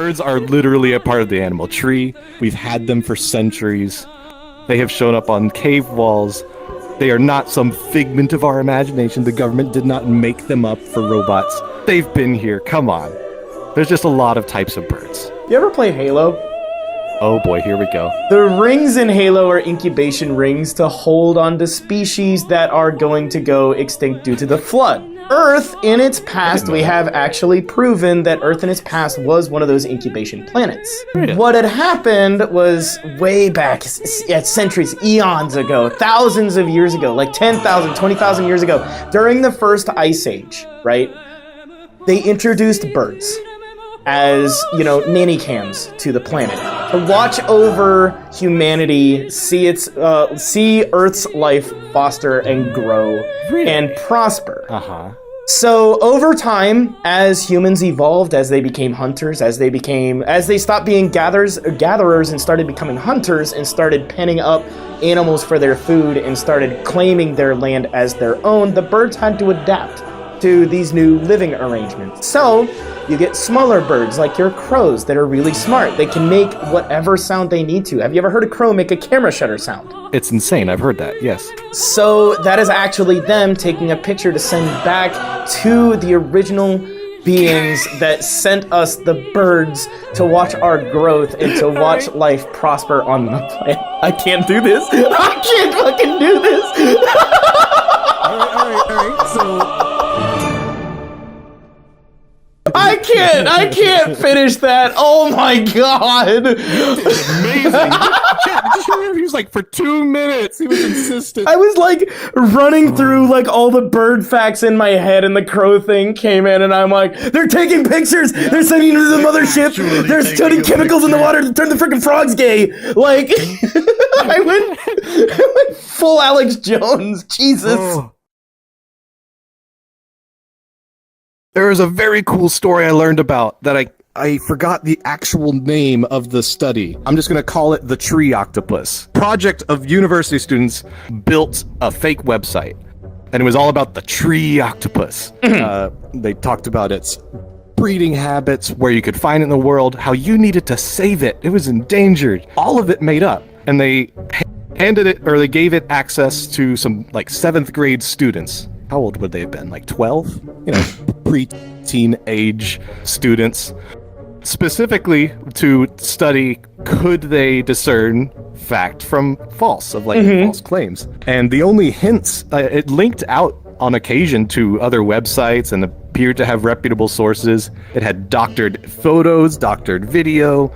Birds are literally a part of the animal tree. We've had them for centuries. They have shown up on cave walls. They are not some figment of our imagination. The government did not make them up for robots. They've been here. Come on. There's just a lot of types of birds. You ever play Halo? Oh boy, here we go. The rings in Halo are incubation rings to hold on to species that are going to go extinct due to the flood. Earth, in its past, we have actually proven that Earth in its past was one of those incubation planets. Really? What had happened was way back, centuries, eons ago, thousands of years ago, like 10,000, 20,000 years ago, during the first ice age, right? They introduced birds as, nanny-cams to the planet to watch over humanity, see Earth's life foster and grow and prosper. So over time, as humans evolved, as they became hunters, as they stopped being gatherers and started becoming hunters and started penning up animals for their food and started claiming their land as their own, the birds had to adapt to these new living arrangements. So you get smaller birds like your crows that are really smart. They can make whatever sound they need to. Have you ever heard a crow make a camera shutter sound? It's insane. I've heard that, yes. So that is actually them taking a picture to send back to the original beings that sent us the birds to watch our growth and to watch life prosper on the planet. I can't do this. I can't fucking do this. All right. So I can't finish that. Oh my god. Amazing. Did you hear? He was like, for 2 minutes. He was insistent. I was like running through like all the bird facts in my head, and the crow thing came in, and I'm like, they're taking pictures. They're sending them to the mothership. They're studying chemicals in the water to turn the freaking frogs gay. Like, I went full Alex Jones. Jesus. Oh. There is a very cool story I learned about that I forgot the actual name of the study. I'm just going to call it the Tree Octopus. Project of university students built a fake website, and it was all about the Tree Octopus. They talked about its breeding habits, where you could find it in the world, how you needed to save it. It was endangered. All of it made up. And they they gave it access to some like 7th grade students. How old would they have been? Like 12? Pre-teen age students. Specifically to study, could they discern fact from false, of like false claims. And the only hints, it linked out on occasion to other websites and appeared to have reputable sources. It had doctored photos, doctored video,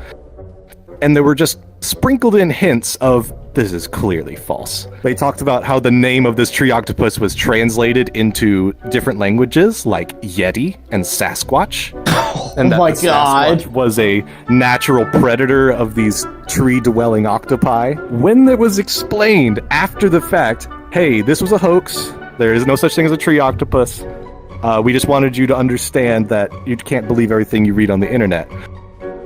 and there were just sprinkled in hints of this is clearly false. They talked about how the name of this tree octopus was translated into different languages like Yeti and Sasquatch. And that my God. Sasquatch was a natural predator of these tree-dwelling octopi. When it was explained after the fact, hey, this was a hoax, there is no such thing as a tree octopus, we just wanted you to understand that you can't believe everything you read on the internet.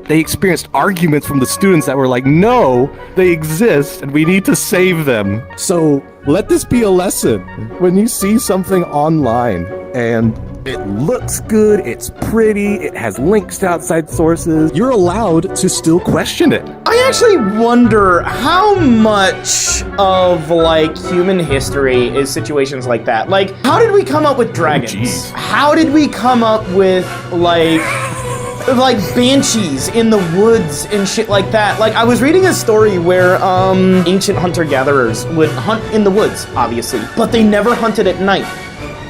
They experienced arguments from the students that were like, no, they exist and we need to save them. So let this be a lesson. When you see something online and it looks good, it's pretty, it has links to outside sources, you're allowed to still question it. I actually wonder how much of like human history is situations like that. Like, how did we come up with dragons? How did we come up with like banshees in the woods and shit like that? Like, I was reading a story where ancient hunter-gatherers would hunt in the woods, obviously, but they never hunted at night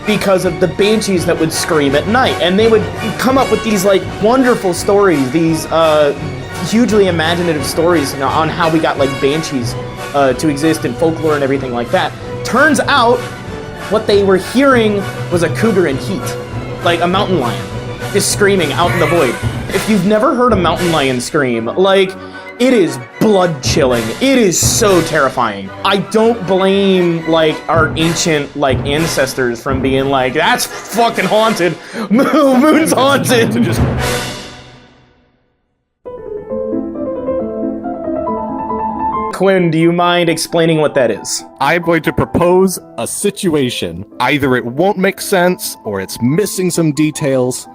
because of the banshees that would scream at night. And they would come up with these like wonderful stories, these hugely imaginative stories, you know, on how we got like banshees to exist in folklore and everything like that. Turns out what they were hearing was a cougar in heat, like a mountain lion just screaming out in the void. If you've never heard a mountain lion scream, like, it is blood chilling. It is so terrifying. I don't blame like our ancient like ancestors from being like, that's fucking haunted. Moon's haunted. Quinn, do you mind explaining what that is? I'm going to propose a situation. Either it won't make sense or it's missing some details.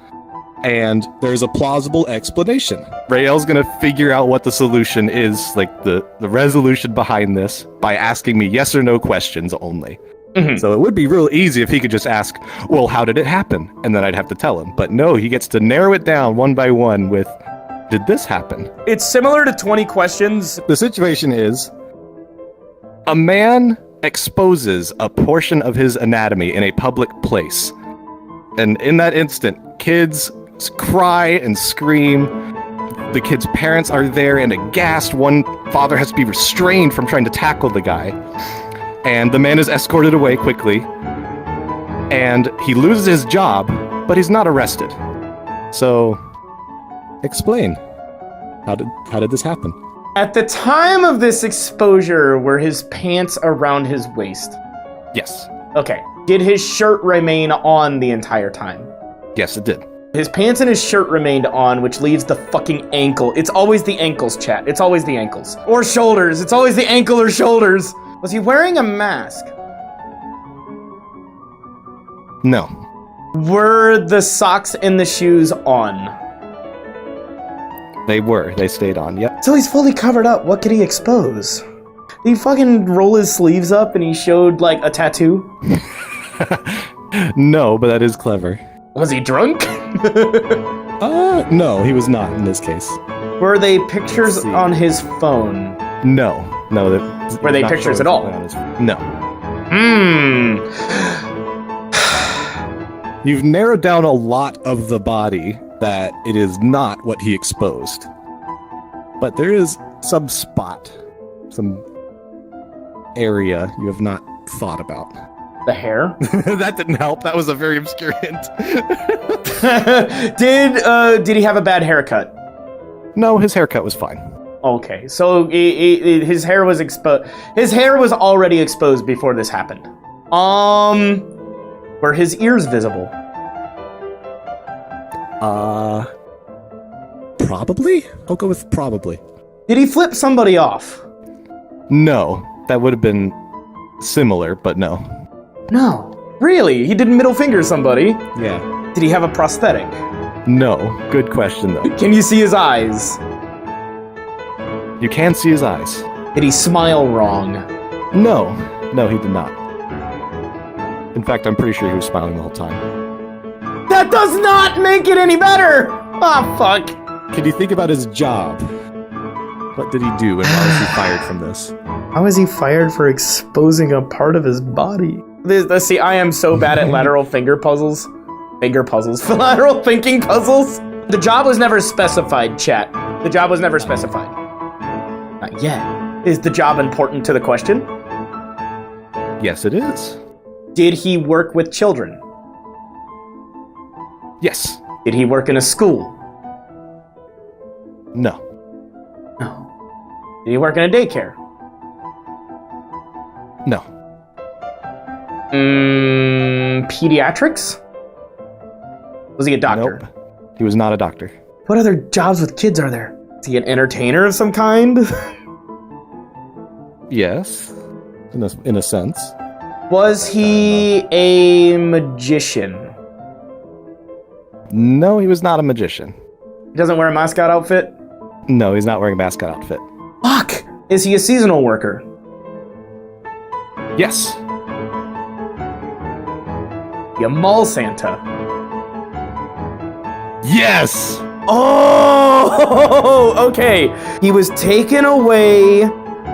And there's a plausible explanation. Raeal's gonna figure out what the solution is, like the resolution behind this, by asking me yes or no questions only. So it would be real easy if he could just ask, well, how did it happen? And then I'd have to tell him. But no, he gets to narrow it down one by one with, did this happen? It's similar to 20 questions. The situation is, a man exposes a portion of his anatomy in a public place. And in that instant, kids cry and scream. The kids' parents are there and aghast. One father has to be restrained from trying to tackle the guy. And the man is escorted away quickly. And he loses his job, but he's not arrested. So, explain. How did this happen? At the time of this exposure, were his pants around his waist? Yes. Okay. Did his shirt remain on the entire time? Yes, it did. His pants and his shirt remained on, which leaves the fucking ankle. It's always the ankles, chat. It's always the ankles. Or shoulders. It's always the ankle or shoulders. Was he wearing a mask? No. Were the socks and the shoes on? They were. They stayed on, yep. So he's fully covered up. What could he expose? Did he fucking roll his sleeves up and he showed, like, a tattoo? No, but that is clever. Was he drunk? No, he was not in this case. Were they pictures on his phone? No. Were they pictures at all? No. You've narrowed down a lot of the body that it is not what he exposed. But there is some spot, some area you have not thought about. The hair? That didn't help. That was a very obscure hint. Did he have a bad haircut? No, his haircut was fine. Okay, so his hair was exposed. His hair was already exposed before this happened. Were his ears visible? Probably? I'll go with probably. Did he flip somebody off? No, that would have been similar, but no. No. Really? He didn't middle finger somebody? Yeah. Did he have a prosthetic? No. Good question, though. Can you see his eyes? You can see his eyes. Did he smile wrong? No. No, he did not. In fact, I'm pretty sure he was smiling the whole time. That does not make it any better! Ah, fuck. Can you think about his job? What did he do and why was he fired from this? How was he fired for exposing a part of his body? Let's see, I am so bad at lateral finger puzzles. Lateral thinking puzzles. The job was never specified, chat. The job was never specified. Not yet. Is the job important to the question? Yes, it is. Did he work with children? Yes. Did he work in a school? No. No. Did he work in a daycare? No. Pediatrics? Was he a doctor? Nope. He was not a doctor. What other jobs with kids are there? Is he an entertainer of some kind? Yes. In a sense. Was he a magician? No, he was not a magician. He doesn't wear a mascot outfit? No, he's not wearing a mascot outfit. Fuck! Is he a seasonal worker? Yes. A mall Santa? Yes! Oh! Okay. He was taken away,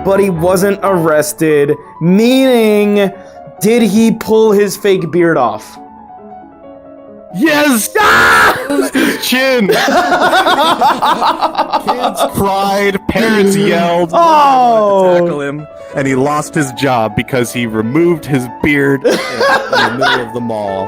but he wasn't arrested. Meaning, did he pull his fake beard off? Yes! Ah! His chin! Kids cried, parents yelled, oh! to tackle him, and he lost his job because he removed his beard in the middle of the mall.